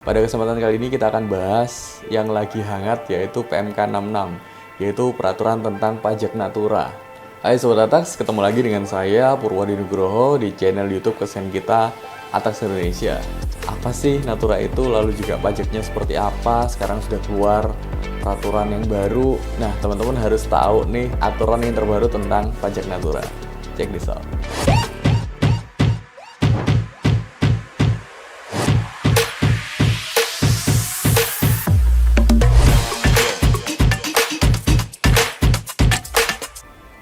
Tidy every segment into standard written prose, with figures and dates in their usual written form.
Pada kesempatan kali ini kita akan bahas yang lagi hangat, yaitu PMK 66, yaitu Peraturan tentang Pajak Natura. Hai Sobat Atax, ketemu lagi dengan saya Purwadi Nugroho di channel YouTube kesayangan kita, Atax Indonesia. Apa sih Natura itu, lalu juga pajaknya seperti apa? Sekarang sudah keluar peraturan yang baru. Nah, teman-teman harus tahu nih aturan yang terbaru tentang pajak Natura. Check this out.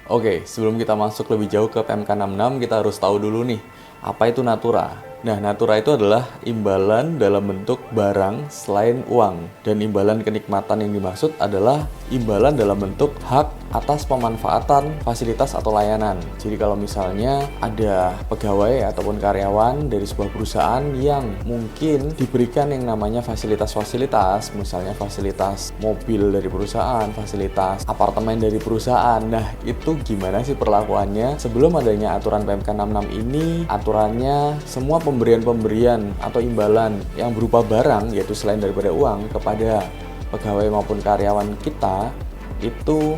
Oke, sebelum kita masuk lebih jauh ke PMK 66, kita harus tahu dulu nih, apa itu Natura. Nah, Natura itu adalah imbalan dalam bentuk barang selain uang. Dan imbalan kenikmatan yang dimaksud adalah imbalan dalam bentuk hak atas pemanfaatan fasilitas atau layanan. Jadi kalau misalnya ada pegawai ataupun karyawan dari sebuah perusahaan yang mungkin diberikan yang namanya fasilitas-fasilitas, misalnya fasilitas mobil dari perusahaan, fasilitas apartemen dari perusahaan. Nah, itu gimana sih perlakuannya? Sebelum adanya aturan PMK 66 ini, aturannya semua pemberian-pemberian atau imbalan yang berupa barang, yaitu selain daripada uang, kepada pegawai maupun karyawan kita itu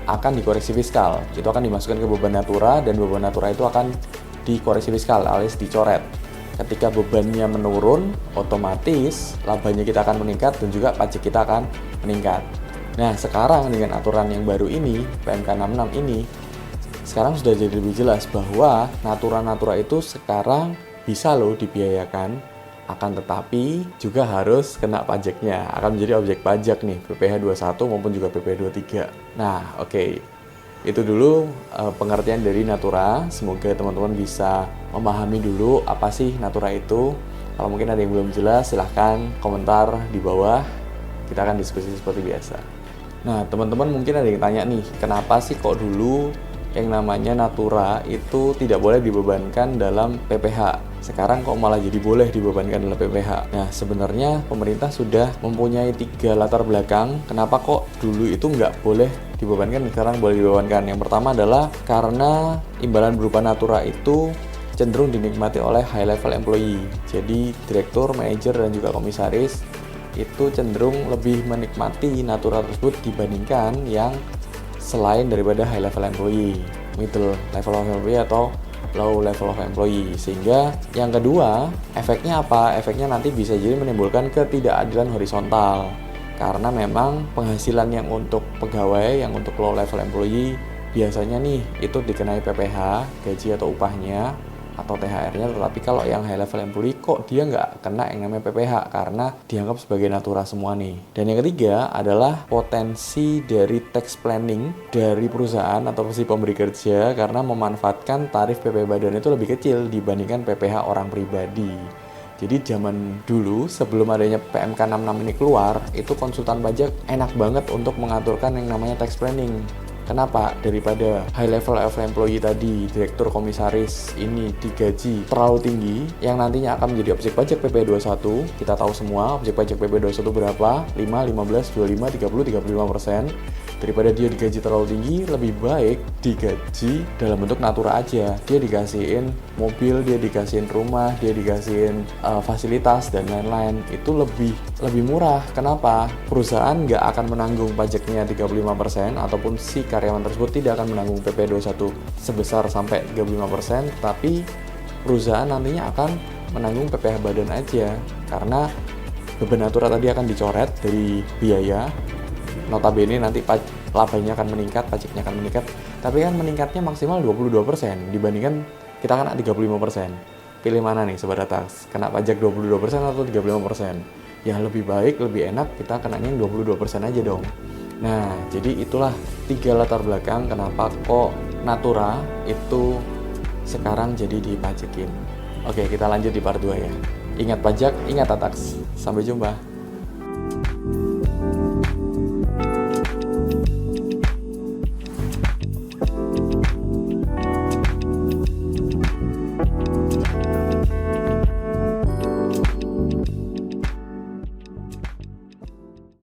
akan dikoreksi fiskal. Itu akan dimasukkan ke beban Natura, dan beban Natura itu akan dikoreksi fiskal alias dicoret. Ketika bebannya menurun, otomatis labanya kita akan meningkat dan juga pajak kita akan meningkat. Nah, sekarang dengan aturan yang baru ini, PMK 66 ini, sekarang sudah jadi lebih jelas bahwa Natura-Natura itu sekarang bisa loh dibiayakan, akan tetapi juga harus kena pajaknya, akan menjadi objek pajak nih, PPh 21 maupun juga PPh 23. Nah, oke. Itu dulu pengertian dari Natura. Semoga teman-teman bisa memahami dulu apa sih Natura itu. Kalau mungkin ada yang belum jelas, silahkan komentar di bawah. Kita akan diskusi seperti biasa. Nah, teman-teman mungkin ada yang tanya nih, kenapa sih kok dulu yang namanya Natura itu tidak boleh dibebankan dalam PPh? Sekarang kok malah jadi boleh dibebankan dalam PPh? Nah, sebenarnya pemerintah sudah mempunyai 3 latar belakang kenapa kok dulu itu nggak boleh dibebankan, sekarang boleh dibebankan. Yang pertama adalah karena imbalan berupa Natura itu cenderung dinikmati oleh high level employee. Jadi direktur, manajer, dan juga komisaris itu cenderung lebih menikmati Natura tersebut dibandingkan yang selain daripada high level employee, middle level of employee atau low level of employee. Sehingga yang kedua, efeknya apa? Efeknya nanti bisa jadi menimbulkan ketidakadilan horizontal, karena memang penghasilan yang untuk pegawai, yang untuk low level employee biasanya nih itu dikenai PPh, gaji atau upahnya atau THR-nya, tetapi kalau yang high level employee kok dia nggak kena yang namanya PPh karena dianggap sebagai Natura semua nih. Dan yang ketiga adalah potensi dari tax planning dari perusahaan atau si pemberi kerja, karena memanfaatkan tarif PP badan itu lebih kecil dibandingkan PPh orang pribadi. Jadi zaman dulu sebelum adanya PMK 66 ini keluar, itu konsultan pajak enak banget untuk mengaturkan yang namanya tax planning. Kenapa? Daripada high level of employee tadi, direktur, komisaris ini digaji terlalu tinggi, yang nantinya akan menjadi objek pajak PPh 21. Kita tahu semua objek pajak PPh 21 berapa? 5, 15, 25, 30, 35%. Daripada dia digaji terlalu tinggi, lebih baik digaji dalam bentuk Natura aja. Dia dikasihin mobil, dia dikasihin rumah, dia dikasihin fasilitas dan lain-lain. Itu lebih murah. Kenapa? Perusahaan nggak akan menanggung pajaknya 35%, ataupun si karyawan tersebut tidak akan menanggung PPh 21 sebesar sampai 35%, tapi perusahaan nantinya akan menanggung PPh badan aja, karena beban Natura tadi akan dicoret dari biaya. Notabene nanti labanya akan meningkat, pajaknya akan meningkat, tapi kan meningkatnya maksimal 22% dibandingkan kita kena 35%. Pilih mana nih Sobat Atax? Kena pajak 22% atau 35%? Ya lebih baik, lebih enak kita kenanya yang 22% aja dong. Nah, jadi itulah 3 latar belakang kenapa kok Natura itu sekarang jadi dipajakin. Oke, kita lanjut di part 2 ya. Ingat pajak, ingat Atax. Sampai jumpa.